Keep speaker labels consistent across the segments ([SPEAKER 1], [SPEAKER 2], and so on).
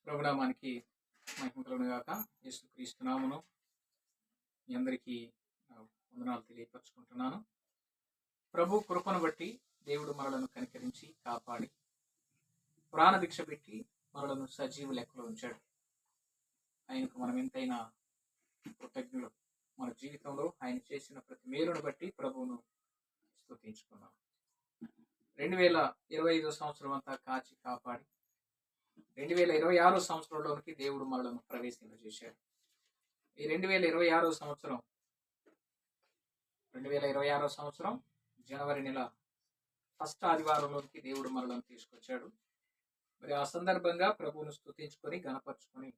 [SPEAKER 1] ప్రభునామానికి మహిమ కలుగును గాక. యేసుక్రీస్తు నామమున మీ అందరికీ వందనాలు తెలియపరచుకుంటున్నాను. ప్రభు కృపను బట్టి దేవుడు మనలను కనికరించి కాపాడి ప్రాణభిక్ష పెట్టి మనలను సజీవ లెక్కలో ఉంచాడు. ఆయనకు మనం ఎంతైనా కృతజ్ఞులు. మన జీవితంలో ఆయన చేసిన ప్రతి మేలును బట్టి ప్రభువును స్తుతించుకున్నాం. 2025 సంవత్సరం అంతా కాచి కాపాడి 2026 సంవత్సరంలోనికి దేవుడు మనలను ప్రవేశింపజేశాడు. ఈ 2026 సంవత్సరం జనవరి నెల ఫస్ట్ ఆదివారంలోనికి దేవుడు మనలను తీసుకొచ్చాడు. మరి ఆ సందర్భంగా ప్రభువును స్తుతించుకొని గణపరుచుకొని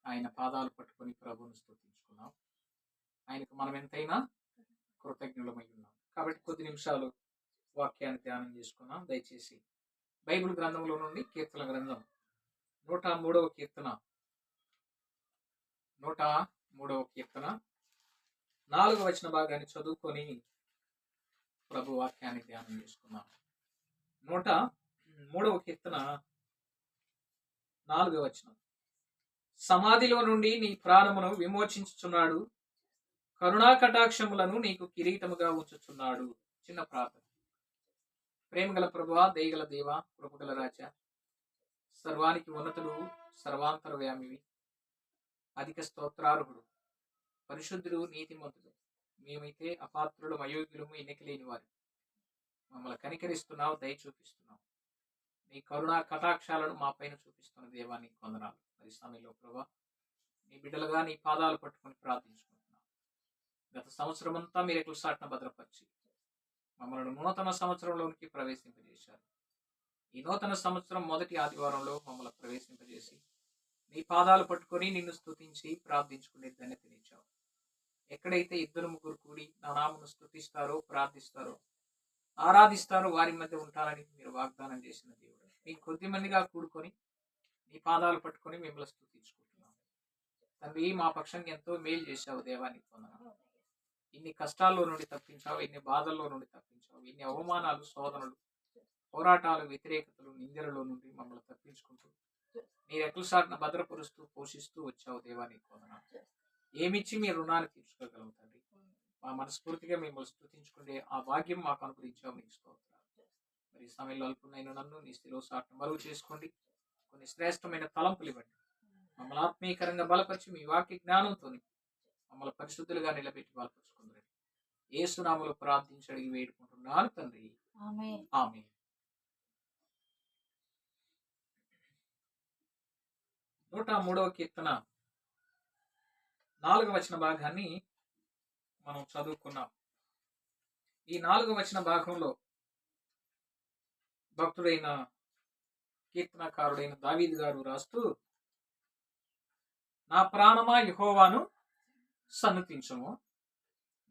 [SPEAKER 1] ఆయన పాదాలు పట్టుకొని ప్రభువును స్తుతించుకున్నాం. ఆయనకు మనం ఎంతైనా కృతజ్ఞులమై ఉన్నాం. కాబట్టి కొద్ది నిమిషాలు వాక్యాన్ని ధ్యానం చేసుకున్నాం. దయచేసి బైబిల్ గ్రంథంలో నుండి కీర్తన గ్రంథం 103వ కీర్తన 4వ వచన భాగాన్ని చదువుకొని ప్రభు వాక్యాన్ని ధ్యానం చేసుకున్నాం. 103వ కీర్తన 4వ వచనం. సమాధిలో నుండి నీ ప్రాణమును విమోచించుచున్నాడు, కరుణా కటాక్షములను నీకు కిరీటముగా ఉంచుచున్నాడు. చిన్న ప్రార్థన. ప్రేమగల ప్రభువా, దయగల దేవా, కృపగల రాజా, సర్వానికి ఉన్నతుడు, సర్వాంతరవ్యామివి, అధిక స్తోత్రార్హుడు, పరిశుద్ధుడు, నీతిమంతుడు, మేమైతే అపాత్రులు, అయోగ్యులము, ఎన్నికలేని వారు. మమ్మల్ని కనికరిస్తున్నావు, దయ చూపిస్తున్నావు. నీ కరుణా కటాక్షాలను మా పైన చూపిస్తున్న దేవానికి వందనాలు. మరి సమయంలో ప్రభా, నీ బిడ్డలుగా నీ పాదాలు పట్టుకొని ప్రార్థించుకుంటున్నాం. గత సంవత్సరం అంతా మీరు ఎక్కువ సాటిన భద్రపరిచి మమ్మల్ని నూతన సంవత్సరంలోనికి ప్రవేశింపజేశారు. ఈ నూతన సంవత్సరం మొదటి ఆదివారంలో మమ్మల్ని ప్రవేశింపజేసి నీ పాదాలు పట్టుకొని నిన్ను స్తుతించి ప్రార్థించుకునే ధన్యతనిచ్చావు. ఎక్కడైతే ఇద్దరు ముగ్గురు కూడి నా నామమును స్తుతిస్తారో, ప్రార్థిస్తారో, ఆరాధిస్తారో వారి మధ్య ఉంటారని మీరు వాగ్దానం చేసిన దేవుడు. మీ కొద్ది మందిగా కూడుకొని నీ పాదాలు పట్టుకొని మిమ్మల్ని స్తుతించుకుంటున్నాం. తండ్రి, మా పక్షంగా ఎంతో మేలు చేశావు. దేవానికి వందనాలు. ఇన్ని కష్టాల్లో నుండి తప్పించావు, ఇన్ని బాధల్లో నుండి తప్పించావు, ఇన్ని అవమానాలు, శోధనలు, పోరాటాలు, వ్యతిరేకతలు, నిందలలో నుండి మమ్మల్ని తప్పించుకుంటూ నీ రెక్కల సాటిన భద్రపరుస్తూ పోషిస్తూ వచ్చావు. దేవానికి వందనాలు. ఏమిచ్చి మీ రుణాన్ని తీర్చుకోగలవు తండ్రి. మా మనస్ఫూర్తిగా మిమ్మల్ని స్తుతించుకుంటే ఆ భాగ్యం మాకు అనుగ్రహించావు. నీకు స్తోత్రాలు. మరి ఈ సమయంలో అల్పునైన నన్ను నీ స్థితిలో సాటిన మరుగు చేసుకోండి. కొన్ని శ్రేష్టమైన తలంపులు ఇవ్వండి. మమ్మల్ని ఆత్మీయకరంగా బలపరిచి మీ వాక్య జ్ఞానంతో మమ్మల్ని పరిశుద్ధులుగా నిలబెట్టి బలపరుచుకుందరండి. యేసు నామములో ప్రార్థించి అడిగి వేడుకుంటున్నాను తండ్రి, ఆమేన్. 103వ కీర్తన 4వ వచన భాగాన్ని మనం చదువుకున్నాం. ఈ 4వ వచన భాగంలో భక్తుడైన కీర్తనకారుడైన దావీదు గారు రాస్తూ, నా ప్రాణమా యెహోవాను సన్నుతించుము,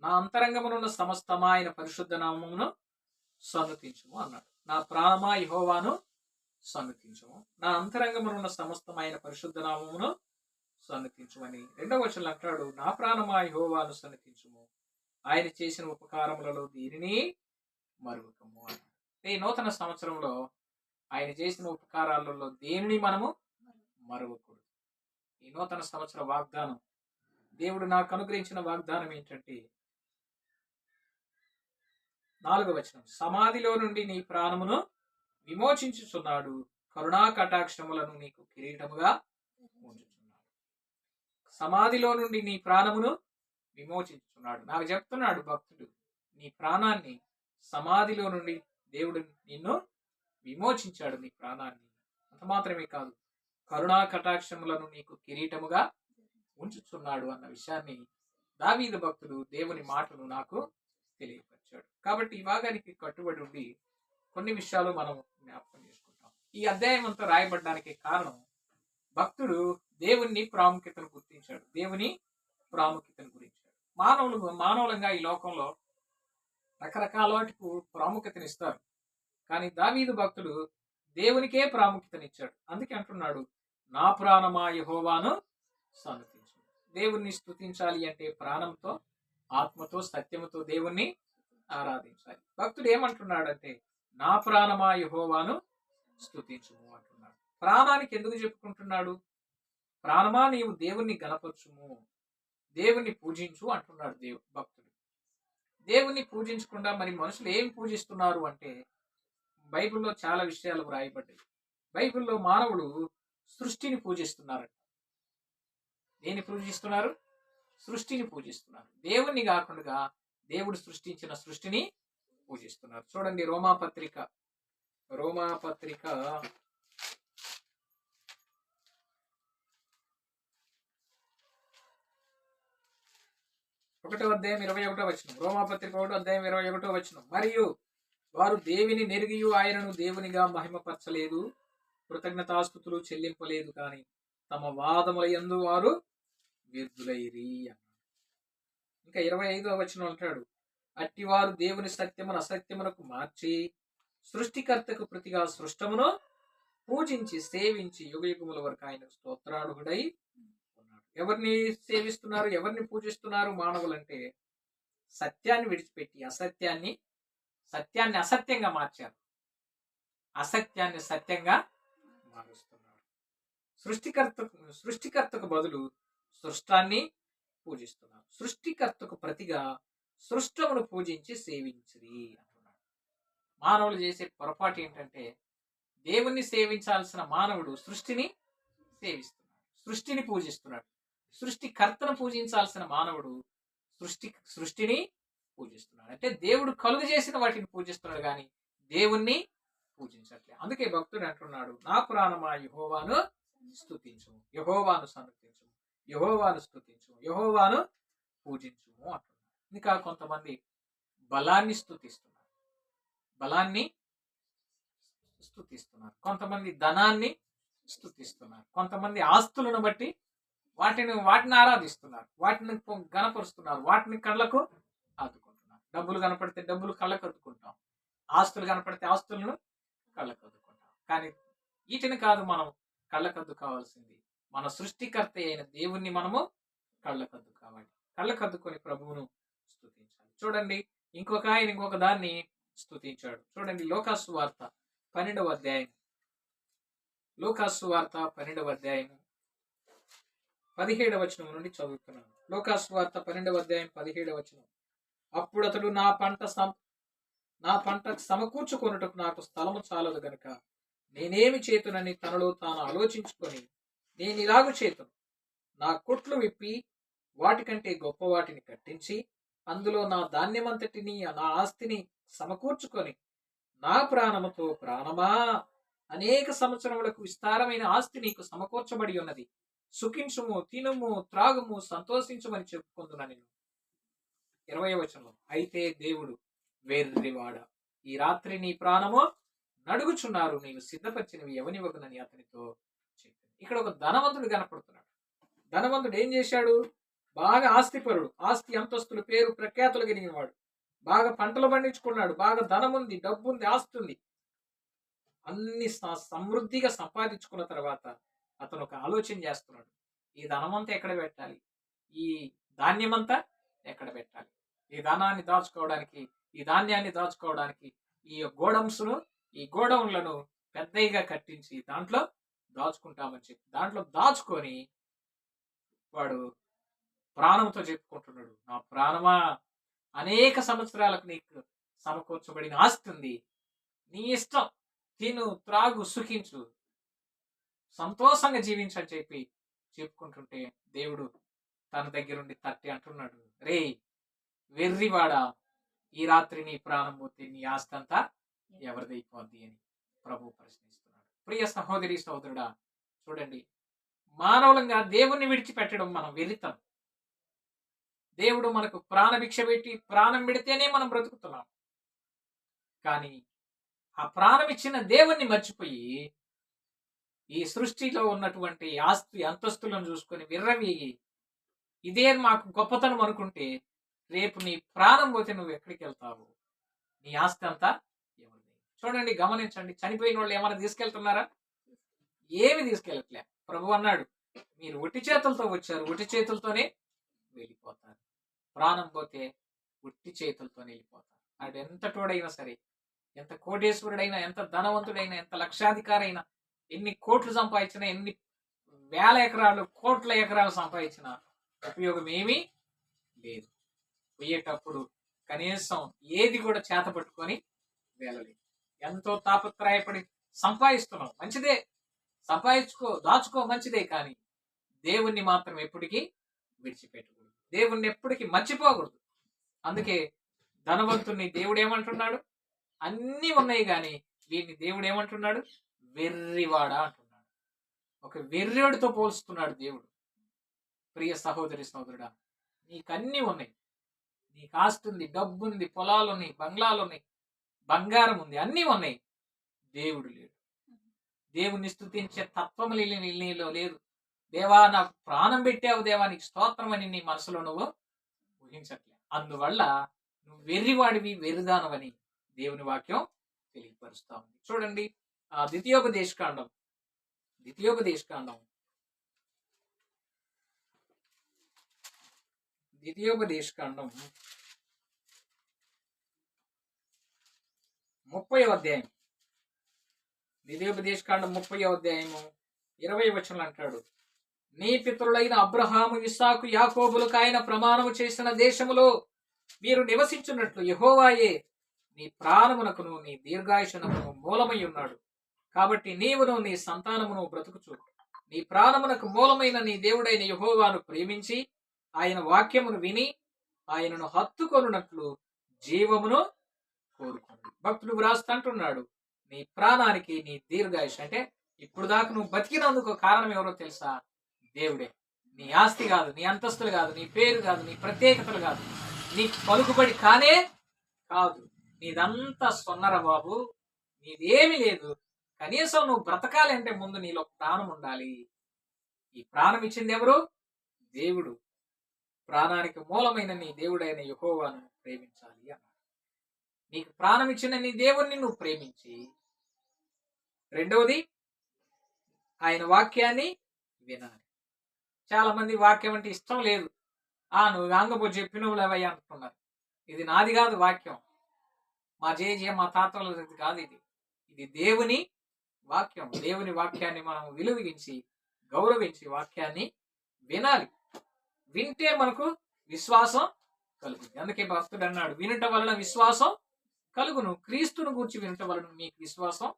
[SPEAKER 1] నా అంతరంగమునున్న సమస్తమా ఆయన పరిశుద్ధ నామమును సన్నుతించుము అన్నాడు. నా ప్రాణమా యెహోవాను సన్నుతించుము, నా అంతరంగమునున్న సమస్తమైన పరిశుద్ధ నామమును సన్నుతించుమని 2వ వచనంలో అంటాడు, నా ప్రాణమా యెహోవాను సన్నుతించుము, ఆయన చేసిన ఉపకారములలో దీనిని మరువకము అన్నాడు. ఈ నూతన సంవత్సరంలో ఆయన చేసిన ఉపకారాలలో దేనిని మనము మరువకూడదు. ఈ నూతన సంవత్సర వాగ్దానం, దేవుడు నాకు అనుగ్రహించిన వాగ్దానం ఏంటంటే 4వ వచనం, సమాధిలో నుండి నీ ప్రాణమును విమోచించుచున్నాడు, కరుణా కటాక్షములను నీకు కిరీటముగా ఉంచుచున్నాడు. సమాధిలో నుండి నీ ప్రాణమును విమోచించుచున్నాడు. నాకు చెప్తున్నాడు భక్తుడు, నీ ప్రాణాన్ని సమాధిలో నుండి దేవుడు నిన్ను విమోచించాడు. నీ ప్రాణాన్ని అంత మాత్రమే కాదు, కరుణా కటాక్షములను నీకు కిరీటముగా ఉంచుచున్నాడు అన్న విషయాన్ని దావీదు భక్తుడు దేవుని మాటలు నాకు తెలియపరిచాడు. కాబట్టి ఈ భాగానికి కట్టుబడి ఉండి కొన్ని విషయాలు మనం జ్ఞాపకం చేసుకుంటాం. ఈ అధ్యాయం అంతా రాయబడడానికి కారణం, భక్తుడు దేవుని ప్రాముఖ్యతను గుర్తించాడు, దేవుని ప్రాముఖ్యతను గురించాడు. మానవులంగా ఈ లోకంలో రకరకాల వాటికి ప్రాముఖ్యతనిస్తారు. కానీ దావీదు భక్తుడు దేవునికే ప్రాముఖ్యతనిచ్చాడు. అందుకే అంటున్నాడు, నా ప్రాణమా యెహోవాను సన్నుతించు. దేవుణ్ణి స్తుతించాలి అంటే ప్రాణంతో, ఆత్మతో, సత్యముతో దేవుణ్ణి ఆరాధించాలి. భక్తుడు ఏమంటున్నాడంటే, నా ప్రాణమా యెహోవాను స్తుతించుము అంటున్నాడు. ప్రాణానికి ఎందుకు చెప్పుకుంటున్నాడు? ప్రాణమా నీవు దేవుణ్ణి గణపరచుము, దేవుణ్ణి పూజించు అంటున్నాడు భక్తుడు. దేవుణ్ణి పూజించకుండా మరి మనుషులు ఏం పూజిస్తున్నారు అంటే, బైబిల్లో చాలా విషయాలు వ్రాయబడ్డాయి. బైబిల్లో మానవుడు సృష్టిని పూజిస్తున్నారట. దేన్ని పూజిస్తున్నారు? సృష్టిని పూజిస్తున్నారు. దేవుణ్ణి కాకుండా దేవుడు సృష్టించిన సృష్టిని పూజిస్తున్నారు. చూడండి, రోమాపత్రిక 1:21 రోమాపత్రిక 1:21 మరియు వారు దేవిని నెరిగియు ఆయనను దేవునిగా మహిమపరచలేదు, కృతజ్ఞతాస్తుతులు చెల్లింపలేదు, కానీ తమ వాదముల యందు వారు వ్యర్థులైరి అన్నాడు. ఇంకా 25 అంటాడు, అట్టివారు దేవుని సత్యమును అసత్యమునకు మార్చి సృష్టికర్తకు ప్రతిగా సృష్టమును పూజించి సేవించి యుగయుగముల వరకు ఆయన స్తోత్రార్హుడై ఉన్నాడు. ఎవరిని సేవిస్తున్నారు, ఎవరిని పూజిస్తున్నారు మానవులంటే? సత్యాన్ని విడిచిపెట్టి సత్యాన్ని అసత్యంగా మార్చారు. అసత్యాన్ని సత్యంగా మారుస్తున్నారు. సృష్టికర్తకు బదులు సృష్టాన్ని పూజిస్తున్నారు. సృష్టికర్తకు ప్రతిగా సృష్టమును పూజించి సేవించిరి అంటున్నాడు. మానవులు చేసే పొరపాటు ఏంటంటే, దేవుణ్ణి సేవించాల్సిన మానవుడు సృష్టిని సేవిస్తున్నాడు, సృష్టిని పూజిస్తున్నాడు. సృష్టికర్తను పూజించాల్సిన మానవుడు సృష్టిని పూజిస్తున్నాడు. అంటే దేవుడు కలుగు చేసిన వాటిని పూజిస్తున్నాడు, కానీ దేవుణ్ణి పూజించట్లేదు. అందుకే భక్తుడు అంటున్నాడు, నా ప్రాణమా యెహోవాను స్తుతించు, యెహోవాను సన్నుతించు, యెహోవాను స్తుతించు, యెహోవాను పూజించు అంటున్నాడు. ఇంకా కొంతమంది బలాన్ని స్తుతిస్తున్నారు, కొంతమంది ధనాన్ని స్తుతిస్తున్నారు, కొంతమంది ఆస్తులను బట్టి వాటిని ఆరాధిస్తున్నారు, వాటిని గణపరుస్తున్నారు, వాటిని కళ్ళకు అద్దుకుంటున్నారు. డబ్బులు కనపడితే డబ్బులు కళ్ళకు అద్దుకుంటాం, ఆస్తులు కనపడితే ఆస్తులను కళ్ళకు అద్దుకుంటాం. కానీ వీటిని కాదు మనం కళ్ళకద్దు కావాల్సింది, మన సృష్టికర్త అయిన దేవుణ్ణి మనము కళ్ళకద్దు కావాలి. కళ్ళకద్దుకొని ప్రభువును స్తుతించాలి. చూడండి, ఇంకొక దాన్ని స్తుతించాడు. చూడండి, లూకాసు వార్త 12వ అధ్యాయం, లూకాసు వార్త 12వ అధ్యాయం 17వ వచనం నుండి చదువుతున్నాను. లూకాసు వార్త 12వ అధ్యాయం 17వ వచనం. అప్పుడు అతడు, నా పంట సమకూర్చుకొనుటకు నాకు స్థలము చాలదు గనుక నేనేమి చేతునని తనలో తాను ఆలోచించుకొని, నేను ఇలాగు చేతును, నా కొట్లు విప్పి వాటికంటే గొప్ప వాటిని కట్టించి అందులో నా ధాన్యమంతటిని నా ఆస్తిని సమకూర్చుకొని, నా ప్రాణముతో ప్రాణమా, అనేక సంవత్సరములకు విస్తారమైన ఆస్తి నీకు సమకూర్చబడి ఉన్నది, సుఖించుము, తినుము, త్రాగుము, సంతోషించుమని చెప్పుకుంటున్నా నేను. 20వ వచనంలో, అయితే దేవుడు, వెర్రివాడ, ఈ రాత్రి నీ ప్రాణము నడుగుచున్నారు, నీవు సిద్ధపరిచినవి ఎవనివ్వకునని అతనితో చెప్పింది. ఇక్కడ ఒక ధనవంతుడు కనపడుతున్నాడు. ధనవంతుడు ఏం చేశాడు? బాగా ఆస్తిపరుడు, ఆస్తి అంతస్తులు పేరు ప్రఖ్యాతులు కలిగినవాడు, బాగా పంటలు పండించుకున్నాడు, బాగా ధనం ఉంది, డబ్బు ఉంది, ఆస్తి ఉంది, అన్ని సమృద్ధిగా సంపాదించుకున్న తర్వాత అతను ఒక ఆలోచన చేస్తున్నాడు, ఈ ధనమంతా ఎక్కడ పెట్టాలి, ఈ ధాన్యమంతా ఎక్కడ పెట్టాలి, ఈ ధనాన్ని దాచుకోవడానికి, ఈ ధాన్యాన్ని దాచుకోవడానికి ఈ గోడౌన్లను పెద్దగా కట్టించి దాంట్లో దాచుకుంటామని చెప్పి దాంట్లో దాచుకొని వాడు ప్రాణంతో చెప్పుకుంటున్నాడు, నా ప్రాణమా, అనేక సంవత్సరాలకు నీకు సమకూర్చబడిన ఆస్తి ఉంది, నీ ఇష్టం, తిను, త్రాగు, సుఖించు, సంతోషంగా జీవించని చెప్పి చెప్పుకుంటుంటే దేవుడు తన దగ్గరుండి తట్టి అంటున్నాడు, రే వెర్రివాడా, ఈ రాత్రి నీ ప్రాణం పోతే నీ ఆస్తి అంతా ఎవరిదైపోద్ది అని ప్రభు ప్రశ్నిస్తున్నాడు. ప్రియ సహోదరి సహోదరుడా, చూడండి, మానవులంగా దేవుణ్ణి విడిచిపెట్టడం మనం వెలితం. దేవుడు మనకు ప్రాణభిక్ష పెట్టి ప్రాణం పెడితేనే మనం బ్రతుకుతున్నాం. కానీ ఆ ప్రాణం ఇచ్చిన దేవుణ్ణి మర్చిపోయి ఈ సృష్టిలో ఉన్నటువంటి ఆస్తి అంతస్తులను చూసుకొని విర్రవీగి ఇదే మాకు గొప్పతనం అనుకుంటే రేపు నీ ప్రాణం పోతే నువ్వు ఎక్కడికి వెళ్తావు? నీ ఆస్తి అంతా ఎవరిది? చూడండి, గమనించండి, చనిపోయిన వాళ్ళు ఏమైనా తీసుకెళ్తున్నారా? ఏమి తీసుకెళ్ళట్లే. ప్రభు అన్నాడు, మీరు ఒట్టి చేతులతో వచ్చారు, ఒట్టి చేతులతోనే వెళ్ళిపోతారు. ప్రాణం పోతే ఒట్టి చేతులతోనే వెళ్ళిపోతారు. అది ఎంత తోడైనా సరే, ఎంత కోటేశ్వరుడైనా, ఎంత ధనవంతుడైనా, ఎంత లక్షాధికారైనా, ఎన్ని కోట్లు సంపాదించినా, ఎన్ని వేల ఎకరాలు, కోట్ల ఎకరాలు సంపాదించినా ఉపయోగం ఏమీ లేదు. పోయేటప్పుడు కనీసం ఏది కూడా చేత పట్టుకొని వెళ్ళలేదు. ఎంతో తాపత్రయపడి సంపాదిస్తున్నాం, మంచిదే, సంపాదించుకో, దాచుకో, మంచిదే. కానీ దేవుణ్ణి మాత్రం ఎప్పటికీ విడిచిపెట్టకూడదు, దేవుణ్ణి ఎప్పటికీ మర్చిపోకూడదు. అందుకే ధనవంతుణ్ణి దేవుడు ఏమంటున్నాడు? అన్నీ ఉన్నాయి కానీ వీడిని దేవుడు ఏమంటున్నాడు? వెర్రివాడా అంటున్నాడు. ఒక వెర్రివాడితో పోల్స్తున్నాడు దేవుడు. ప్రియ సహోదరి సహోదరుడా, నీకన్నీ ఉన్నాయి, నీకు ఆస్తి ఉంది, డబ్బు ఉంది, పొలాలు ఉన్నాయి, బంగ్లాలు ఉన్నాయి, బంగారం ఉంది, అన్నీ ఉన్నాయి. దేవుడు లేడు. దేవుణ్ణి స్తుతించే తత్వం నీలో లేదు. దేవా, నాకు ప్రాణం పెట్టావు దేవా, నీకు స్తోత్రం అని నీ మనసులో నువ్వు ఊహించట్లే. అందువల్ల నువ్వు వెర్రివాడివి, వెర్రిదానవని దేవుని వాక్యం తెలియపరుస్తా ఉంది. చూడండి, ద్వితీయోపదేశకాండం 30వ అధ్యాయం, 30వ అధ్యాయము 20వ వచనంలో అంటాడు, నీ పితరులైన అబ్రహాము, ఇస్సాకు, యాకోబులకు ఆయన ప్రమాణము చేసిన దేశములో మీరు నివసించున్నట్లు యెహోవాయే నీ ప్రాణమునకును నీ దీర్ఘాయుషునకును మూలమై ఉన్నాడు. కాబట్టి నీవును నీ సంతానమును బ్రతుకుచు నీ ప్రాణమునకు మూలమైన నీ దేవుడైన యెహోవాను ప్రేమించి ఆయన వాక్యమును విని ఆయనను హత్తుకొనున్నట్లు జీవమును కోరుకోండి. భక్తుడు వ్రాస్తంటున్నాడు, నీ ప్రాణానికి నీ దీర్ఘాయుష్ అంటే ఇప్పుడు దాకా నువ్వు బతికినందుకు కారణం ఎవరో తెలుసా? దేవుడే. నీ ఆస్తి కాదు, నీ అంతస్తులు కాదు, నీ పేరు కాదు, నీ ప్రత్యేకతలు కాదు, నీ పలుకుబడి కానే కాదు. నీదంతా సొన్నర బాబు, నీదేమి లేదు. కనీసం నువ్వు బ్రతకాలి అంటే ముందు నీలో ప్రాణం ఉండాలి. ఈ ప్రాణం ఇచ్చింది ఎవరు? దేవుడు. ప్రాణానికి మూలమైన నీ దేవుడైన యెహోవాను ప్రేమించాలి అన్నాడు. నీకు ప్రాణం ఇచ్చిన నీ దేవుణ్ణి నువ్వు ప్రేమించి, రెండవది ఆయన వాక్యాన్ని వినాలి. చాలా మంది వాక్యం అంటే ఇష్టం లేదు. నువ్వు ఆంగపో చెప్పినవు లేవయ్యా అంటున్నారు. ఇది నాది కాదు వాక్యం, మా జేజే మా తాతలది కాదు, ఇది దేవుని వాక్యం. దేవుని వాక్యాన్ని మనం విలువించి గౌరవించి వాక్యాన్ని వినాలి. వింటే మనకు విశ్వాసం కలుగుతుంది. అందుకే భక్తుడు అన్నాడు, వినుట వలన విశ్వాసం కలుగును, క్రీస్తును గూర్చి వినుట వలన మీకు విశ్వాసం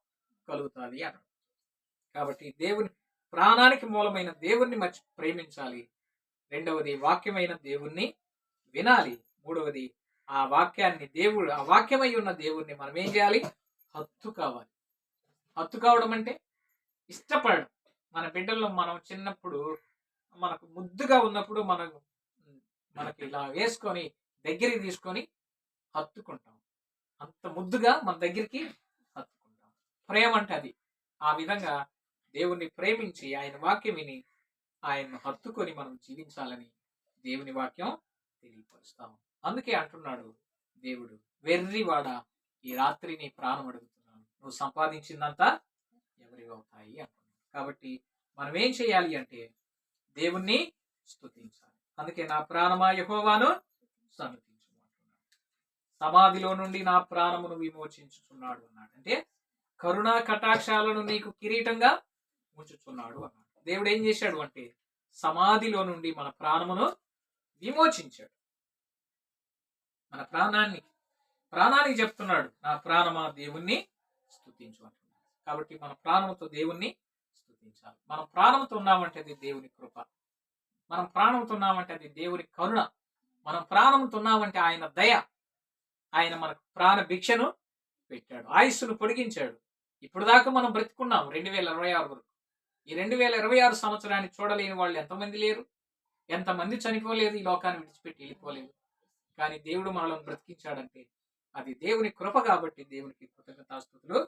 [SPEAKER 1] కలుగుతుంది అన్నాడు. కాబట్టి దేవుని ప్రాణానికి మూలమైన దేవుణ్ణి ప్రేమించాలి. రెండవది వాక్యమైన దేవుణ్ణి వినాలి. మూడవది ఆ వాక్యమై ఉన్న దేవుణ్ణి మనం ఏం చేయాలి? హత్తు కావాలి. హత్తు కావడం అంటే ఇష్టపడడం. మన బిడ్డల్లో మనం చిన్నప్పుడు మనకు ముద్దుగా ఉన్నప్పుడు మనకి ఇలా వేసుకొని దగ్గరికి తీసుకొని హత్తుకుంటాం. అంత ముద్దుగా మన దగ్గరికి హత్తుకుంటాం. ప్రేమ అంటే అది. ఆ విధంగా దేవుణ్ణి ప్రేమించి ఆయన వాక్యం విని ఆయన్ను హత్తుకొని మనం జీవించాలని దేవుని వాక్యం తెలియపరుస్తాము. అందుకే అంటున్నాడు దేవుడు, వెర్రివాడ, ఈ రాత్రి నీ ప్రాణం అడుగుతున్నాను, నువ్వు సంపాదించిందంతా ఎవరివి అవుతాయి అంటున్నాడు. కాబట్టి మనం ఏం చేయాలి అంటే దేవుణ్ణి స్తుతించాలి. అందుకే నా ప్రాణమా యెహోవాను సన్నుతించుమంటున్నాడు. సమాధిలో నుండి నా ప్రాణమును విమోచించుచున్నాడు అన్నాడు. అంటే కరుణా కటాక్షాలను నీకు కిరీటంగా ఉంచుచున్నాడు అన్నాడు. దేవుడు ఏం చేశాడు అంటే సమాధిలో నుండి మన ప్రాణమును విమోచించాడు. మన ప్రాణానికి చెప్తున్నాడు, నా ప్రాణమా దేవుణ్ణి స్తుతించు అంటున్నాడు. కాబట్టి మన ప్రాణంతో దేవుణ్ణి స్తుతించాలి. మనం ప్రాణంతో ఉన్నామంటే అది దేవుని కృప, మనం ప్రాణంతో ఉన్నామంటే అది దేవుని కరుణ, మనం ప్రాణంతో ఉన్నామంటే ఆయన దయ. ఆయన మనకు ప్రాణ భిక్షను పెట్టాడు, ఆయుస్సును పొడిగించాడు. ఇప్పుడు దాకా మనం బ్రతికున్నాం 2026 వరకు. ఈ 2026 సంవత్సరాన్ని చూడలేని వాళ్ళు ఎంతమంది లేరు? ఎంతమంది చనిపోలేదు, ఈ లోకాన్ని విడిచిపెట్టి వెళ్ళిపోలేదు. కానీ దేవుడు మనల్ని బ్రతికించాడంటే అది దేవుని కృప. కాబట్టి దేవునికి కృతజ్ఞతాస్తుతులు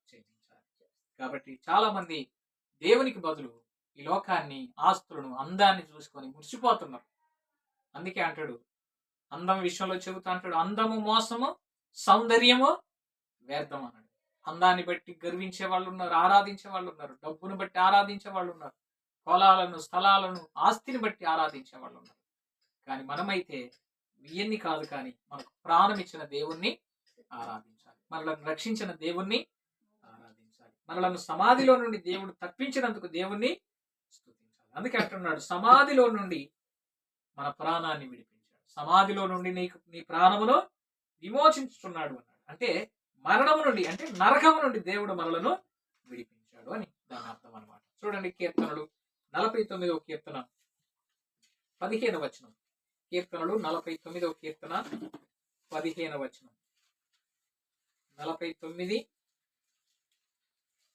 [SPEAKER 1] చెల్లించాలి. కాబట్టి చాలా మంది దేవునికి బదులు ఈ లోకాన్ని, ఆస్తులను, అందాన్ని చూసుకొని మురిసిపోతున్నారు. అందుకే అంటాడు, అందం విషయంలో చెబుతా అంటాడు, అందము మోసము, సౌందర్యము వ్యర్థం అన్నాడు. అందాన్ని బట్టి గర్వించే వాళ్ళు ఉన్నారు, ఆరాధించే వాళ్ళు ఉన్నారు. డబ్బును బట్టి ఆరాధించే వాళ్ళు ఉన్నారు. పొలాలను, స్థలాలను, ఆస్తిని బట్టి ఆరాధించే వాళ్ళు ఉన్నారు. కానీ మనమైతే ఇవన్నీ కాదు, కానీ మనకు ప్రాణం ఇచ్చిన దేవుణ్ణి ఆరాధించాలి, మనల్ని రక్షించిన దేవుణ్ణి ఆరాధించాలి. మనలను సమాధిలో నుండి దేవుడు తప్పించినందుకు దేవుణ్ణి స్తుతించాలి. అందుకే అంటున్నాడు, సమాధిలో నుండి మన ప్రాణాన్ని విడిపించాడు, సమాధిలో నుండి నీ ప్రాణమును విమోచించుతున్నాడు అన్నాడు. అంటే మరణము నుండి, అంటే నరకము నుండి దేవుడు మనలను విడిపించాడు అని దాని అర్థం అనమాట. చూడండి, కీర్తనలు 49వ కీర్తన 15వ వచనం. కీర్తనలు 49వ కీర్తన 15వ వచనం. 49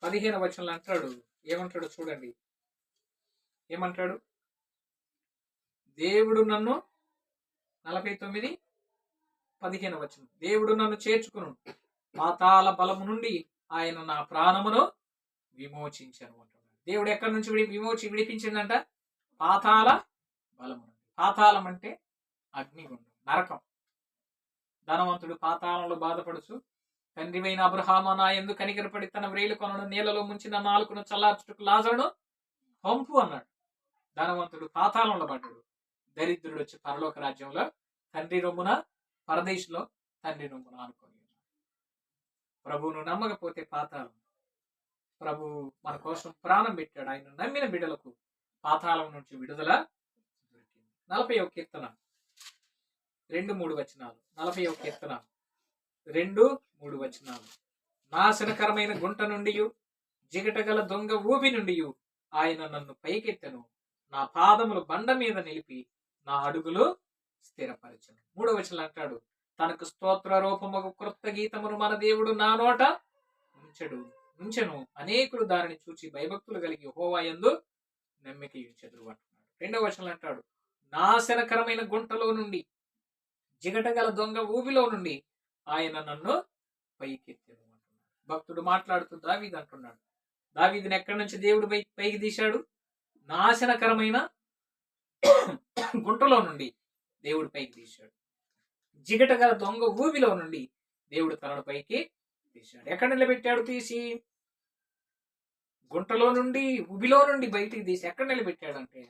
[SPEAKER 1] 15వ వచనంలో అంటాడు, ఏమంటాడు చూడండి, ఏమంటాడు? దేవుడు నన్ను 49 15వ వచనం, దేవుడు నన్ను చేర్చుకును, పాతాళ బలము నుండి ఆయన నా ప్రాణమును విమోచించను అంటున్నాడు. దేవుడు ఎక్కడి నుంచి విడిపించిందంట? పాతాళ బలము నుండి. పాతాళం అంటే అగ్నిగుండం, నరకం. ధనవంతుడు పాతాళంలో బాధపడుచు, తండ్రివైన అబ్రహాము నా యందు కనికరపడి తన వ్రేలు కొనను నీళ్లలో ముంచిన నాలుకను చల్లార్చుటకు లాజరును పంపు అన్నాడు. ధనవంతుడు పాతాళంలో పడ్డాడు, దరిద్రుడు వచ్చి పరలోక రాజ్యంలో తండ్రి రొమ్మున, పరదేశంలో తండ్రి రొమ్మున అనుకొని ఉన్నాడు. ప్రభువును నమ్మకపోతే పాతాళం. ప్రభు మన కోసం ప్రాణం పెట్టాడు. ఆయన నమ్మిన బిడ్డలకు పాతాళం నుంచి విడుదల దొరికింది. 40వ కీర్తన 2-3 వచనాలు. 40వ కీర్తన 2-3 వచనాలు. నాశనకరమైన గుంట నుండి, జిగటగల దొంగ ఊబి నుండి ఆయన నన్ను పైకెత్తెను, నా పాదములు బండ మీద నిలిపి నా అడుగులు స్థిరపరచను. 3వ వచనం అంటాడు, తనకు స్తోత్ర రూపముకు క్రొత్త గీతమును మన దేవుడు నా నోట ఉంచెను, అనేకులు దానిని చూచి భయభక్తులు కలిగి యెహోవా యందు నమ్మిక ఉంచెదరు అంటున్నాడు. 2వ వచనం అంటాడు, నాశనకరమైన గుంటలో నుండి, జిగటగల దొంగ ఊబిలో నుండి ఆయన నన్ను పైకెత్తెను అంటున్నాడు. భక్తుడు మాట్లాడుతూ దావీదు అంటున్నాడు, దావీదుని ఎక్కడి నుంచి దేవుడు పైకి తీశాడు? నాశనకరమైన గుంటలో నుండి దేవుడు పైకి తీశాడు. జిగటగల దొంగ ఊబిలో నుండి దేవుడు తనను పైకి తీశాడు. ఎక్కడ నిలబెట్టాడు? తీసి గుంటలో నుండి, ఉబిలో నుండి బయటికి తీసి ఎక్కడ నిలబెట్టాడు అంటే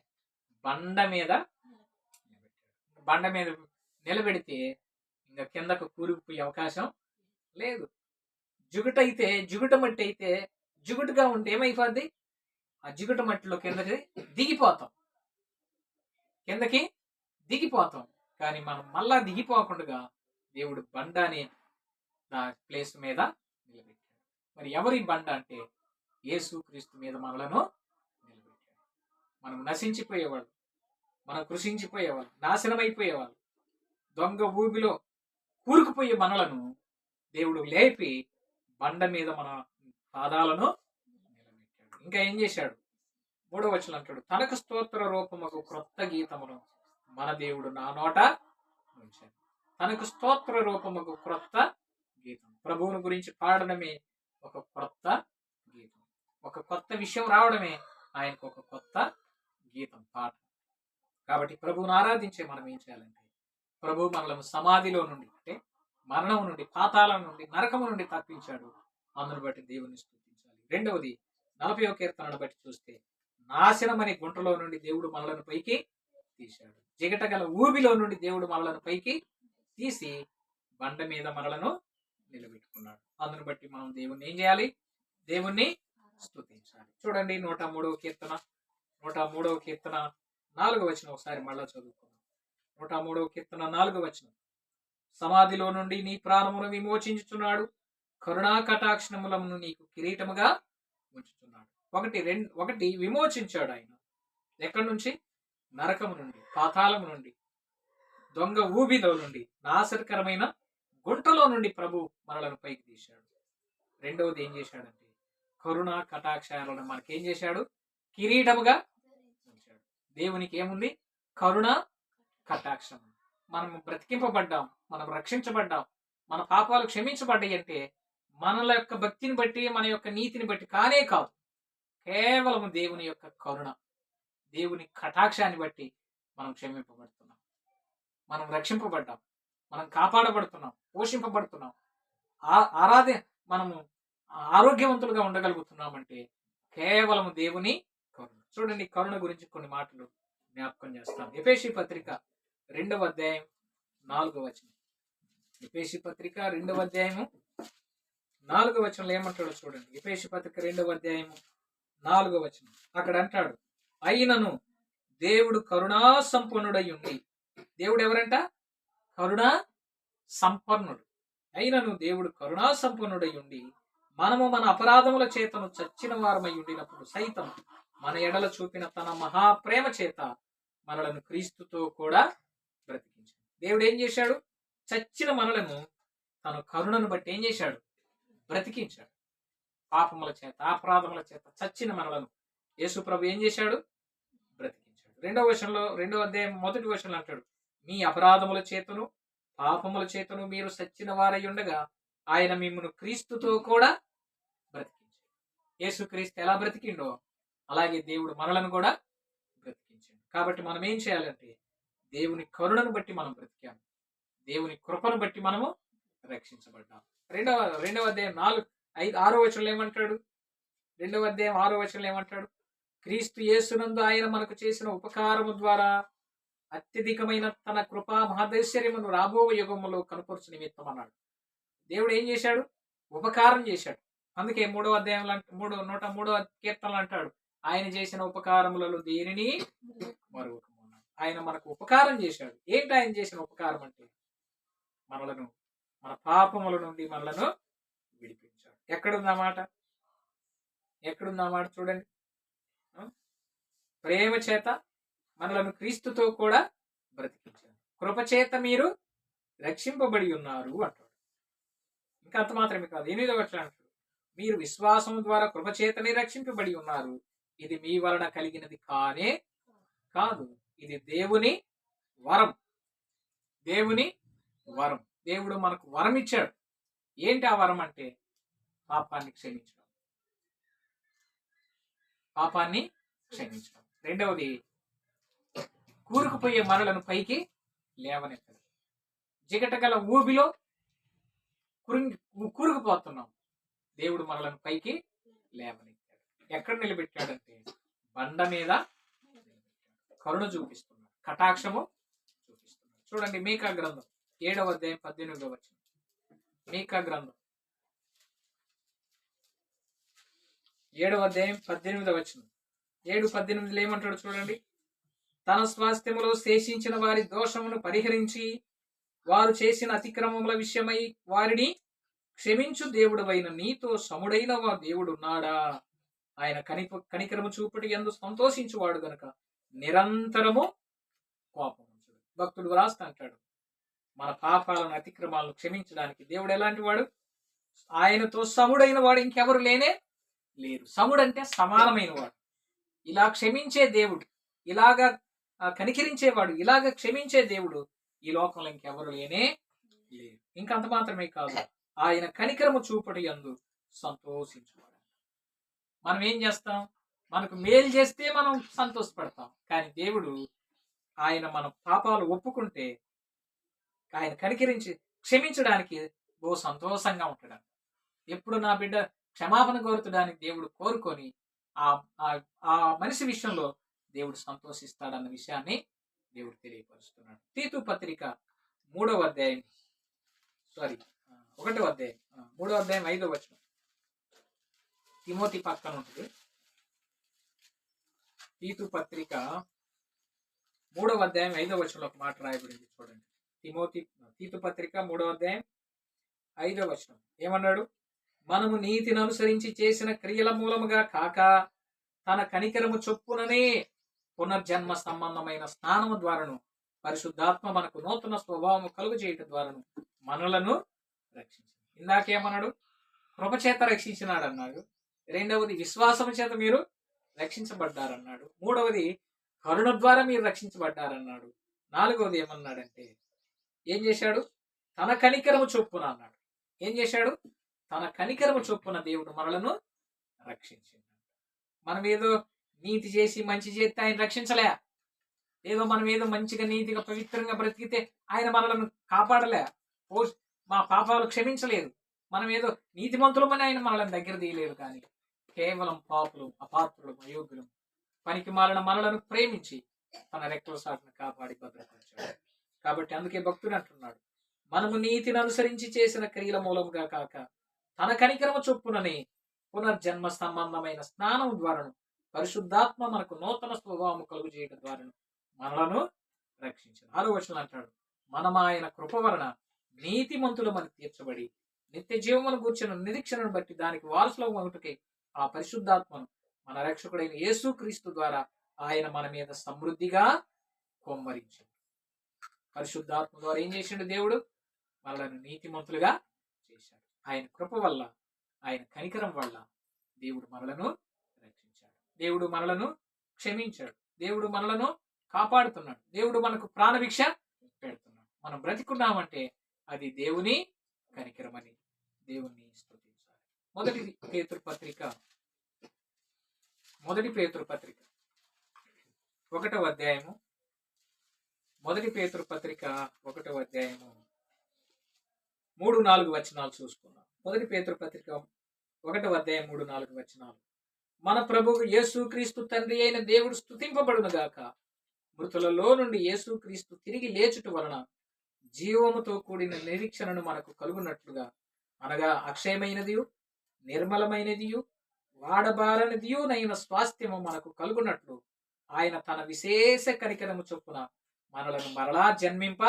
[SPEAKER 1] బండ మీద నిలబెట్టాడు. బండ మీద నిలబెడితే ఇంకా కిందకు కూరుకుపోయే అవకాశం లేదు. జిగుట మట్టి అయితే, జిగుటుగా ఉంటే ఏమైపోద్ది? ఆ జిగుట మట్టిలో కిందకి దిగిపోతాం. కానీ మనం మళ్ళా దిగిపోకుండా దేవుడు బండ అనే ప్లేస్ మీద నిలబెట్టాడు. మరి ఎవరి బండ అంటే యేసు క్రీస్తు మీద మనలను నిలబెట్టాడు. మనం నశించిపోయేవాళ్ళు, మనం కృషించిపోయేవాళ్ళు, నాశనమైపోయేవాళ్ళు, దొంగ ఊబిలో కూరుకుపోయే మనలను దేవుడు లేపి బండ మీద మన పాదాలను నిలబెట్టాడు. ఇంకా ఏం చేశాడు? 3వ వచనం అంటాడు, తనకు స్తోత్ర రూపముకు క్రొత్త గీతమును మన దేవుడు నా నోట ఉంచాడు. తనకు స్తోత్ర రూపముకు క్రొత్త గీతం. ప్రభువుని గురించి పాడడమే ఒక క్రొత్త గీతం. ఒక కొత్త విషయం రావడమే ఆయనకు ఒక కొత్త గీతం, పాట. కాబట్టి ప్రభువును ఆరాధించే మనం ఏం చేయాలంటే, ప్రభు మనలను సమాధిలో నుండి, అంటే మరణం నుండి, పాతాళం నుండి, నరకము నుండి తప్పించాడు. అందును బట్టి దేవుని స్తుతించాలి. 2వది 40వ కీర్తనను బట్టి చూస్తే, నాశనం అనే గుంటలో నుండి దేవుడు మనలను పైకి తీశాడు. జిగటగల ఊబిలో నుండి దేవుడు మనలను పైకి తీసి బండ మీద మనలను నిలబెట్టుకున్నాడు. అందును బట్టి మనం దేవుణ్ణి ఏం చేయాలి? దేవుణ్ణి స్తుతించాలి. చూడండి, 103వ కీర్తన 4వ వచనం ఒకసారి మళ్ళా చదువుకుందాం. 103వ కీర్తన 4వ వచనం, సమాధిలో నుండి నీ ప్రాణమును విమోచించుచున్నాడు, కరుణా కటాక్షణములను నీకు కిరీటముగా ఉంచుతున్నాడు. ఒకటి విమోచించాడు ఆయన. ఎక్కడి నుంచి? నరకము నుండి, పాతాళము నుండి, దొంగ ఊబిలో నుండి, నాశనకరమైన గుంటలో నుండి ప్రభు మనలను పైకి తీశాడు. 2వది ఏం చేశాడంటే, కరుణా కటాక్షాలను మనకేం చేశాడు? కిరీటముగా ఉంచాడు. దేవునికి ఏముంది? కరుణ కటాక్షం. మనం బ్రతికింపబడ్డాం, మనం రక్షించబడ్డాం, మన పాపాలు క్షమించబడ్డాయి అంటే మనల యొక్క భక్తిని బట్టి, మన యొక్క నీతిని బట్టి కానే కాదు. కేవలం దేవుని యొక్క కరుణ, దేవుని కటాక్షాన్ని బట్టి మనం క్షమింపబడుతున్నాం, మనం రక్షింపబడ్డాం, మనం కాపాడబడుతున్నాం, పోషింపబడుతున్నాం, మనము ఆరోగ్యవంతులుగా ఉండగలుగుతున్నామంటే కేవలం దేవుని కరుణ. చూడండి, కరుణ గురించి కొన్ని మాటలు జ్ఞాపకం చేస్తాం. ఎఫెసీ పత్రిక 2వ అధ్యాయం 4వ వచనం. ఎఫెసీ పత్రిక 2వ అధ్యాయము 4వ వచనంలో ఏమంటాడో చూడండి. ఎఫెసీ పత్రిక 2వ అధ్యాయము 4వ వచనం. అక్కడ అంటాడు, అయినను దేవుడు కరుణా సంపన్నుడై ఉండి. దేవుడు ఎవరంట? కరుణా సంపన్నుడు. అయినను దేవుడు కరుణా సంపన్నుడై ఉండి మనము మన అపరాధముల చేతను చచ్చిన వారమై ఉండినప్పుడు సైతం మన ఎడల చూపిన తన మహాప్రేమ చేత మనలను క్రీస్తుతో కూడా బ్రతికించాడు. దేవుడు ఏం చేశాడు? చచ్చిన మనలను తన కరుణను బట్టి ఏం చేశాడు? బ్రతికించాడు. పాపముల చేత, అపరాధముల చేత చచ్చిన మనలను యేసు ప్రభు ఏం చేశాడు? బ్రతికించాడు. 2వ అధ్యాయం 1వ వచనంలో అంటాడు, మీ అపరాధముల చేతను పాపముల చేతను మీరు చచ్చిన వారై ఉండగా ఆయన మిమ్మల్ని క్రీస్తుతో కూడా బ్రతికించాడు. యేసు క్రీస్తు ఎలా బ్రతికిండో అలాగే దేవుడు మనలను కూడా బ్రతికించాడు. కాబట్టి మనం ఏం చేయాలంటే దేవుని కరుణను బట్టి మనం బ్రతికాము, దేవుని కృపను బట్టి మనము రక్షించబడ్డాం. రెండవ అధ్యాయం 6వ వచనంలో ఏమంటాడు? 2వ అధ్యాయం 6వ వచనంలో ఏమంటాడు? క్రీస్తు యేసునందు ఆయన మనకు చేసిన ఉపకారము ద్వారా అత్యధికమైన తన కృపా మహదైశ్వర్యమును రాబో యుగములో కనుపరుచు నిమిత్తం అన్నాడు. దేవుడు ఏం చేశాడు? ఉపకారం చేశాడు. అందుకే 3వ అధ్యాయంలో 103వ కీర్తనలు అంటాడు, ఆయన చేసిన ఉపకారములలో దేనిని మరొకము. ఆయన మనకు ఉపకారం చేశాడు. ఏంటి ఆయన చేసిన ఉపకారం అంటే మనలను, మన పాపముల నుండి మనలను విడిపించాడు. ఎక్కడుందన్నమాట? ఎక్కడుందన్నమాట చూడండి. ప్రేమ చేత మనలను క్రీస్తుతో కూడా బ్రతికించాడు. కృపచేత మీరు రక్షింపబడి ఉన్నారు అంటాడు. ఇంకా అంత మాత్రమే కాదు, 8వ వచనం అంటాడు, మీరు విశ్వాసం ద్వారా కృపచేతనే రక్షింపబడి ఉన్నారు. ఇది మీ వలన కలిగినది కానే కాదు, ఇది దేవుని వరం. దేవుని వరం. దేవుడు మనకు వరం ఇచ్చాడు. ఏంటి ఆ వరం అంటే పాపాన్ని క్షమించడం. పాపాన్ని క్షమించడం. రెండవది కూరుకుపోయే మనలను పైకి లేవనెత్తడం. జిగటగల ఊబిలో కూరుకుపోతున్నాం, దేవుడు మనలను పైకి లేవనెత్తాడు. ఎక్కడ నిలబెట్టాడంటే బండ మీద కరుణ చూపిస్తున్నాడు, కటాక్షము చూపిస్తున్నాడు. చూడండి మీకా గ్రంథం 7వ అధ్యాయం 18వ వచనం. మీకా గ్రంథం 7వ అధ్యాయం 18వ వచనం. 7:18 ఏమంటాడు చూడండి. తన స్వాస్థ్యములో శేషించిన వారి దోషమును పరిహరించి వారు చేసిన అతిక్రమముల విషయమై వారిని క్షమించు దేవుడవైన నీతో సముడైన దేవుడు ఉన్నాడా? ఆయన కనికరము చూపుటి యందు సంతోషించువాడు గనుక నిరంతరము కోపముంచుడు. భక్తుడు వ్రాస్తా అంటాడు, మన పాపాలను అతిక్రమాలను క్షమించడానికి దేవుడు ఎలాంటి వాడు? ఆయనతో సముడైన వాడు ఇంకెవరు లేనే లేరు. సముడు అంటే సమానమైన వాడు. ఇలా క్షమించే దేవుడు, ఇలాగా కనికరించేవాడు, ఇలాగ క్షమించే దేవుడు ఈ లోకంలో ఇంకెవరు లేనే లేరు. ఇంకంత మాత్రమే కాదు, ఆయన కనికరము చూపటి యందు సంతోషించువాడు. మనం ఏం చేస్తాం? మనకు మేలు చేస్తే మనం సంతోషపడతాం. కానీ దేవుడు ఆయన మన పాపాలు ఒప్పుకుంటే ఆయన కనికరించి క్షమించడానికి ఓ సంతోషంగా ఉంటాడు. ఎప్పుడు నా బిడ్డ క్షమాపణ కోరుతడానికి దేవుడు కోరుకొని ఆ మనిషి విషయంలో దేవుడు సంతోషిస్తాడన్న విషయాన్ని దేవుడు తెలియపరుస్తున్నాడు. తీతు పత్రిక 3వ అధ్యాయం 1వ అధ్యాయం 3వ అధ్యాయం 5వ వచనం. తిమోతి పక్కన ఉంటుంది. తీతు పత్రిక 3వ అధ్యాయం 5వ వచనంలో ఒక మాట రాయబడింది చూడండి. తీతు పత్రిక 3వ అధ్యాయం 5వ వచనం ఏమన్నాడు? మనము నీతిని అనుసరించి చేసిన క్రియల మూలముగా కాక తన కనికరము చొప్పుననే పునర్జన్మ సంబంధమైన స్నానము ద్వారాను పరిశుద్ధాత్మ మనకు నూతన స్వభావము కలుగు చేయటం ద్వారాను మనలను రక్షించాడు. ఇందాకేమన్నాడు? కృపచేత రక్షించినాడు అన్నాడు. రెండవది విశ్వాసము చేత మీరు రక్షించబడ్డారన్నాడు. మూడవది కరుణ ద్వారా మీరు రక్షించబడ్డారన్నాడు. నాలుగవది ఏమన్నాడంటే ఏం చేశాడు? తన కనికరము చొప్పున అన్నాడు. ఏం చేశాడు? తన కనికరము చొప్పున దేవుడు మనలను రక్షించింది. మనం ఏదో నీతి చేసి మంచి చేస్తే ఆయన రక్షించలే. ఏదో మనం ఏదో మంచిగా నీతిగా పవిత్రంగా బ్రతికితే ఆయన మనలను కాపాడలే, మా పాపాలు క్షమించలేదు. మనం ఏదో నీతిమంతులమని ఆయన మనల్ని దగ్గర తీయలేదు. కానీ కేవలం పాపులు, అపాత్రులు, అయోగ్యులు, పనికి మాలిన మనలను ప్రేమించి తన రెక్కల సాటును కాపాడి భద్రపరిచాడు. కాబట్టి అందుకే భక్తుడు అంటున్నాడు, మనము నీతిని అనుసరించి చేసిన క్రియల మూలముగా కాక తన కనికరము చొప్పునని పునర్జన్మ సంబంధమైన స్నానం ద్వారాను పరిశుద్ధాత్మ మనకు నూతన స్వభావం కలుగు చేయడం ద్వారా మనలను రక్షించాడు. 6వ వచనం అంటాడు, మనం ఆయన కృప వలన నీతిమంతులు మనకు తీర్చబడి నిత్య జీవమును కూర్చున్న నిరీక్షణను బట్టి దానికి వారసులం ఒకటికి ఆ పరిశుద్ధాత్మను మన రక్షకుడైన యేసుక్రీస్తు ద్వారా ఆయన మన మీద సమృద్ధిగా కొమ్మరించాడు. పరిశుద్ధాత్మ ద్వారా ఏం చేసిండు దేవుడు? మనలను నీతిమంతులుగా చేశాడు. ఆయన కృప వల్ల, ఆయన కనికరం వల్ల దేవుడు మనలను రక్షించాడు. దేవుడు మనలను క్షమించాడు. దేవుడు మనలను కాపాడుతున్నాడు. దేవుడు మనకు ప్రాణభిక్ష పెడుతున్నాడు. మనం బ్రతికున్నామంటే అది దేవుని కనికరమని దేవుణ్ణి స్తుతించాలి. మొదటి పేతురు పత్రిక 1వ అధ్యాయము, మొదటి పేతురు పత్రిక 1వ అధ్యాయము 3-4 వచనాలు చూసుకున్నాం. మొదటి పేతురు పత్రిక 1వ అధ్యాయం 3-4 వచనాలు. మన ప్రభువు యేసుక్రీస్తు తండ్రి అయిన దేవుడు స్తుతింపబడును గాక. మృతులలో నుండి యేసుక్రీస్తు తిరిగి లేచుట వలన జీవముతో కూడిన నిరీక్షణను మనకు కలుగునట్లుగా, అనగా అక్షయమైనదియు నిర్మలమైనదియు వాడబారనిదియు నైన స్వాస్థ్యము మనకు కలుగునట్లు ఆయన తన విశేష కనికరము చొప్పున మనలను మరలా జన్మింప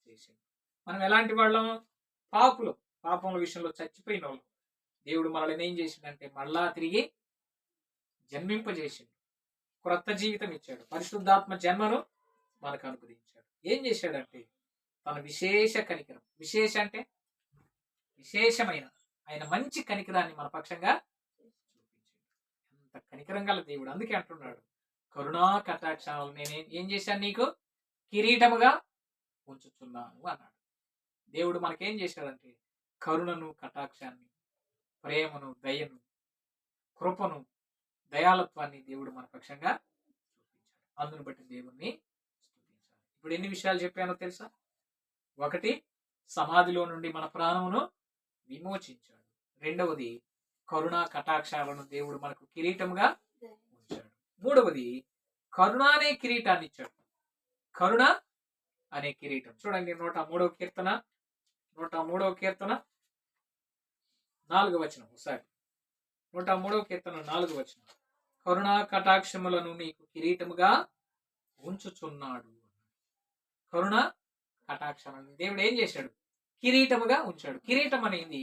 [SPEAKER 1] చేసింది. మనం ఎలాంటి వాళ్ళం? పాపులు, పాపముల విషయంలో చచ్చిపోయిన వాళ్ళు. దేవుడు మనల్ని ఏం చేసిండంటే మరలా తిరిగి జన్మింపజేసిండు. క్రొత్త జీవితం ఇచ్చాడు. పరిశుద్ధాత్మ జన్మను మనకు అనుగ్రహించాడు. ఏం చేశాడంటే తన విశేష కనికరం, విశేష అంటే విశేషమైన ఆయన మంచి కనికరాన్ని మన పక్షంగా చూపించాడు. అంత కనికరం గల దేవుడు. అందుకే అంటున్నాడు, కరుణా కటాక్షాలు నేను ఏం చేశాను? నీకు కిరీటముగా ఉంచుతున్నాను అన్నాడు. దేవుడు మనకేం చేశాడంటే కరుణను, కటాక్షాన్ని, ప్రేమను, దయను, కృపను, దయాలత్వాన్ని దేవుడు మన పక్షంగా చూపించాడు. అందును బట్టి దేవుణ్ణి స్తుతించాలి. ఇప్పుడు ఎన్ని విషయాలు చెప్పానో తెలుసా? 1, సమాధిలో నుండి మన ప్రాణమును విమోచించాడు. 2వది, కరుణా కటాక్షాలను దేవుడు మనకు కిరీటముగా ఉంచాడు. 3వది, కరుణ అనే కిరీటాన్ని ఇచ్చాడు. కరుణ అనే కిరీటం. చూడండి 103వ కీర్తన 4వ వచనం. ఒకసారి 103వ కీర్తన 4వ వచనం. కరుణా కటాక్షములను నీకు కిరీటముగా ఉంచుచున్నాడు. కరుణ కటాక్షములను దేవుడు ఏం చేశాడు? కిరీటముగా ఉంచాడు. కిరీటం అనేది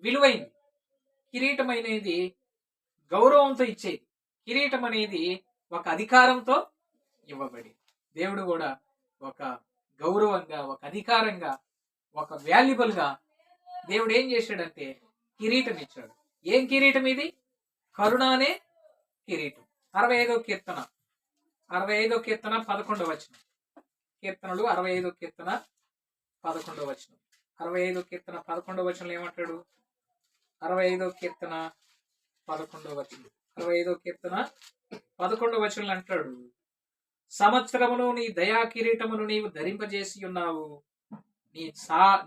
[SPEAKER 1] విలువైంది. కిరీటం అనేది గౌరవంతో ఇచ్చేది. కిరీటం అనేది ఒక అధికారంతో ఇవ్వబడి, దేవుడు కూడా ఒక గౌరవంగా, ఒక అధికారంగా, ఒక వాల్యుబుల్ గా దేవుడు ఏం చేశాడంటే కిరీటం ఇచ్చాడు. ఏం కిరీటం ఇది? కరుణ అనే కిరీటం. 65వ కీర్తన 11వ వచనం. కీర్తనలు 65వ కీర్తన 11వ వచనం. 65వ కీర్తన 11వ వచనంలో ఏమంటాడు? 65వ కీర్తన 11వ వచనం. 65వ కీర్తన 11వ వచనంలో అంటాడు, సంవత్సరమును నీ దయా కిరీటమును నీవు ధరింపజేసి ఉన్నావు,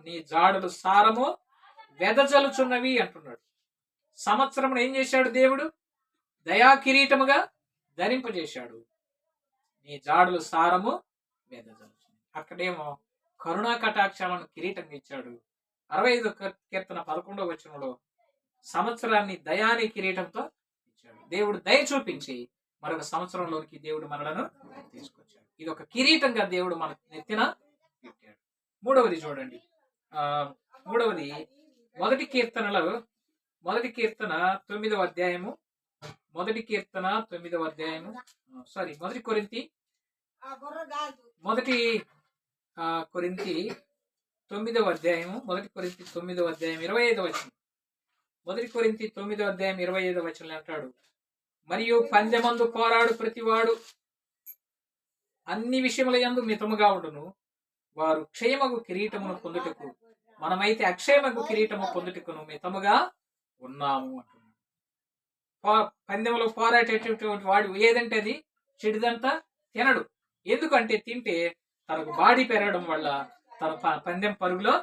[SPEAKER 1] నీ జాడులు సారము వెదజలుచున్నవి అంటున్నాడు. సంవత్సరమును ఏం చేశాడు దేవుడు? దయా కిరీటముగా ధరింపజేశాడు. నీ జాడులు సారము వెదజలుచున్నవి. అక్కడేమో కరుణా కటాక్షాలను కిరీటంగా ఇచ్చాడు. 65వ కీర్తన 11వ వచనంలో సంవత్సరాన్ని దయాని కిరీటంతో ఇచ్చాడు. దేవుడు దయ చూపించి మరొక సంవత్సరంలోనికి దేవుడు మనలను తీసుకొచ్చాడు. ఇది ఒక కిరీటంగా దేవుడు మన నెత్తిన పెట్టాడు. 3వది చూడండి. 3వది మొదటి కీర్తన 9వ అధ్యాయము. మొదటి కొరింథీ 9వ అధ్యాయము. 25వ వచనం. 1 కొరింథీ 9వ అధ్యాయం 25వ వచనంలో అంటాడు, మరియు పందెమందు పోరాడు ప్రతివాడు అన్ని విషయముల యందు మితముగా ఉండును, వారు క్షయమగు కిరీటమును పొందుటకు, మనమైతే అక్షయమగు కిరీటము పొందుటకును మితముగా ఉన్నాము అంటున్నాడు. పందెంలో పోరాటేటటువంటి వాడు ఏదంటే అది చెడుదంతా తినడు. ఎందుకంటే తింటే తనకు బాడీ పెరగడం వల్ల తన పందెం పరుగులో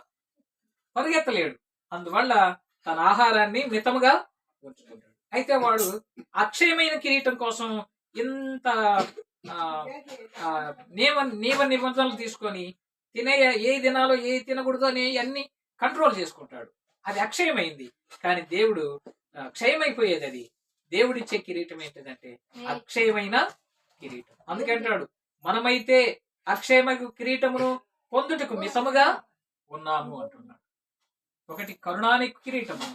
[SPEAKER 1] పరుగెత్తలేడు. అందువల్ల తన ఆహారాన్ని మితముగా ఉంచుకుంటాడు. అయితే వాడు అక్షయమైన కిరీటం కోసం ఇంత నియమ నిబంధనలు తీసుకొని ఏ తినాలో ఏ తినకూడదు అనే అన్ని కంట్రోల్ చేసుకుంటాడు. అది అక్షయమైంది, కానీ దేవుడు క్షయమైపోయేది. అది దేవుడిచ్చే కిరీటం ఏంటిదంటే అక్షయమైన కిరీటం. అందుకంటాడు, మనమైతే అక్షయమైన కిరీటమును పొందుటకు మితముగా ఉన్నాము అంటున్నాడు. ఒకటి కరుణాని కిరీటము,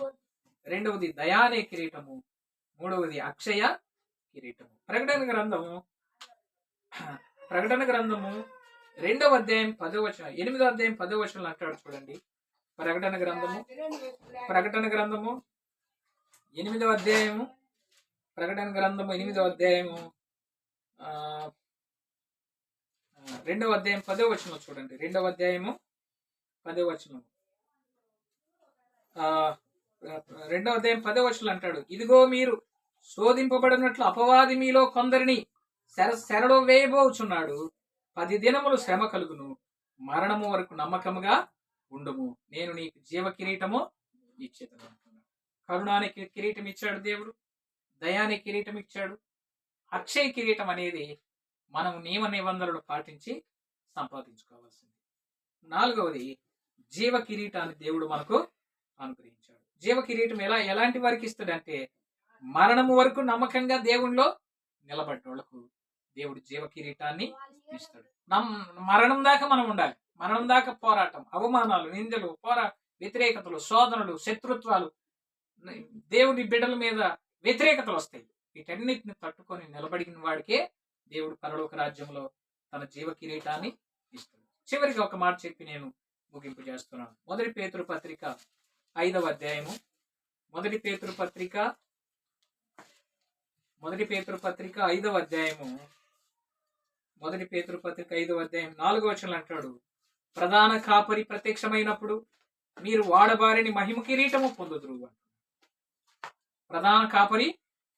[SPEAKER 1] రెండవది దయానే కిరీటము, మూడవది అక్షయ కిరీటము. ప్రకటన గ్రంథము 2వ అధ్యాయం 10వ వచనం, 8వ అధ్యాయం 10వ వచనం అంటాడు చూడండి. ప్రకటన గ్రంథము 8వ అధ్యాయము, ప్రకటన గ్రంథము 8వ అధ్యాయము 2వ అధ్యాయం 10వ వచనం చూడండి. 2వ అధ్యాయము 10వ వచనం, 2వ అధ్యాయం 10వ వచనం అంటాడు, ఇదిగో మీరు శోధింపబడినట్లు అపవాది మీలో కొందరిని శరలో వేయబోచున్నాడు. 10 దినములు శ్రమ కలుగును, మరణము వరకు నమ్మకముగా ఉండుము, నేను నీకు జీవ కిరీటము ఇచ్చేదను అంటున్నాడు. కరుణానికి కిరీటం ఇచ్చాడు దేవుడు, దయానికి కిరీటం ఇచ్చాడు. అక్షయ కిరీటం అనేది మనం నియమ నిబంధనలు పాటించి సంపాదించుకోవాల్సింది. 4వది జీవ కిరీటాన్ని దేవుడు మనకు అనుగ్రహించాడు. జీవ కిరీటం ఎలాంటి వారికి ఇస్తాడంటే మరణము వరకు నమ్మకంగా దేవుణ్ణిలో నిలబడ్డోళ్లకు దేవుడు జీవ కిరీటాన్ని ఇస్తాడు. మరణం దాకా మనం ఉండాలి. మరణం దాకా పోరాటం, అవమానాలు, నిందలు, వ్యతిరేకతలు, శోధనలు, శత్రుత్వాలు, దేవుడి బిడ్డల మీద వ్యతిరేకతలు వస్తాయి. వీటన్నిటిని తట్టుకొని నిలబడిన వాడికే దేవుడు పరలోక రాజ్యంలో తన జీవ కిరీటాన్ని ఇస్తాడు. చివరికి ఒక మాట చెప్పి నేను ముగింపు చేస్తున్నాను. మొదటి పేతురు పత్రిక 5వ అధ్యాయము, మొదటి పేతురు పత్రిక 5వ అధ్యాయము, మొదటి పేతురు పత్రిక 5వ అధ్యాయం 4వ వచనం అంటాడు, ప్రధాన కాపరి ప్రత్యక్షమైనప్పుడు మీరు వాడబారిని మహిమ కిరీటము పొందుదురు. ప్రధాన కాపరి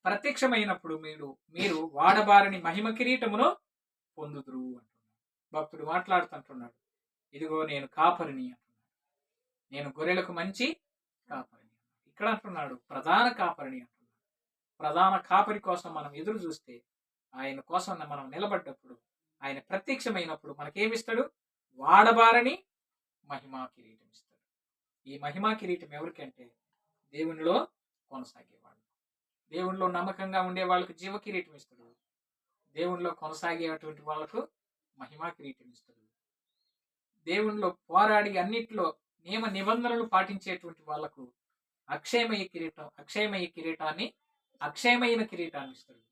[SPEAKER 1] ప్రత్యక్షమైనప్పుడు మీరు వాడబారిని మహిమ కిరీటమును పొందుదురు అంటున్నాడు. భక్తుడు మాట్లాడుతుంటున్నాడు, ఇదిగో నేను కాపరిని అంటున్నాడు, నేను గొర్రెలకు మంచి కాపరిని. ఇక్కడ అంటున్నాడు ప్రధాన కాపరిని అంటున్నాడు. ప్రధాన కాపరి కోసం మనం ఎదురు చూస్తే, ఆయన కోసం మనం నిలబడ్డప్పుడు, ఆయన ప్రత్యక్షమైనప్పుడు మనకేమిస్తాడు? వాడబారని మహిమా కిరీటం ఇస్తాడు. ఈ మహిమా కిరీటం ఎవరికంటే దేవునిలో కొనసాగేవాళ్ళు, దేవునిలో నమ్మకంగా ఉండే వాళ్ళకు జీవ కిరీటం ఇస్తాడు. దేవునిలో కొనసాగేటువంటి వాళ్ళకు మహిమా కిరీటం ఇస్తాడు. దేవునిలో పోరాడి అన్నిట్లో నియమ నిబంధనలు పాటించేటువంటి వాళ్లకు అక్షయమయ కిరీటాన్ని ఇస్తాడు.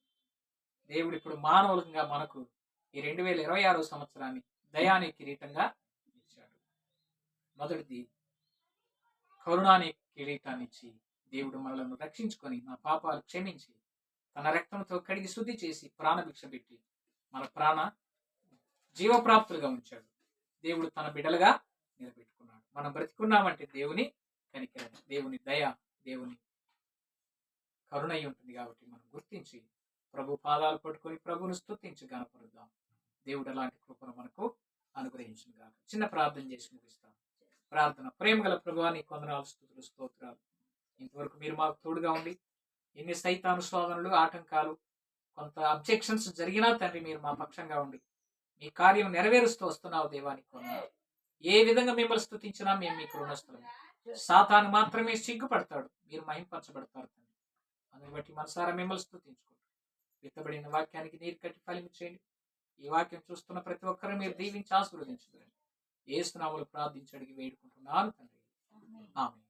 [SPEAKER 1] దేవుడు ఇప్పుడు మానవులంగా మనకు ఈ 2026 సంవత్సరాన్ని దయాని కిరీటంగా ఇచ్చాడు. మొదటిది కరుణాని కిరీటాన్ని ఇచ్చి దేవుడు మనలను రక్షించుకొని మన పాపాలు క్షమించి తన రక్తంతో కడిగి శుద్ధి చేసి ప్రాణభిక్ష పెట్టి మన ప్రాణ జీవప్రాప్తులుగా ఉంచాడు. దేవుడు తన బిడ్డలుగా నిలబెట్టుకున్నాడు. మనం బ్రతికున్నామంటే దేవుని కనికరం, దేవుని దయ, దేవుని కరుణై ఉంటుంది. కాబట్టి మనం గుర్తించి ప్రభు పాదాలు పట్టుకొని ప్రభువును స్తుతించి గణపరుద్దాం. దేవుడు అలాంటి కృపను మనకు అనుగ్రహించును గాక. చిన్న ప్రార్థన చేసి ముగిస్తాం. ప్రార్థన. ప్రేమగల ప్రభువా, నీ కొందనాలు, స్తుతులు, స్తోత్రాలు. ఇంతవరకు మీరు మాకు తోడుగా ఉండి ఎన్ని సైతాను శోధనలు, ఆటంకాలు, కొంత అబ్జెక్షన్స్ జరిగినా తండ్రి మీరు మా పక్షంగా ఉండి మీ కార్యం నెరవేరుస్తూ వస్తున్నావు దేవానికి కొందనాలు. ఏ విధంగా మిమ్మల్ని స్తుతించినా మేము మీకు రుణస్థులమే. సాతాను మాత్రమే సిగ్గుపడతాడు, మీరు మహింపరచబడతారు తండ్రి. అందుని బట్టి మనసారా మిమ్మల్ని స్తుతించుకుంటారు. విత్తబడిన వాక్యానికి నీరు కట్టి ఫలించేయండి. ఈ వాక్యం చూస్తున్న ప్రతి ఒక్కరూ మీరు దీవించి ఆశీర్వదించండి. యేసు నామములో ప్రార్థించి అడిగి వేడుకుంటున్నాను తండ్రి. ఆమేన్.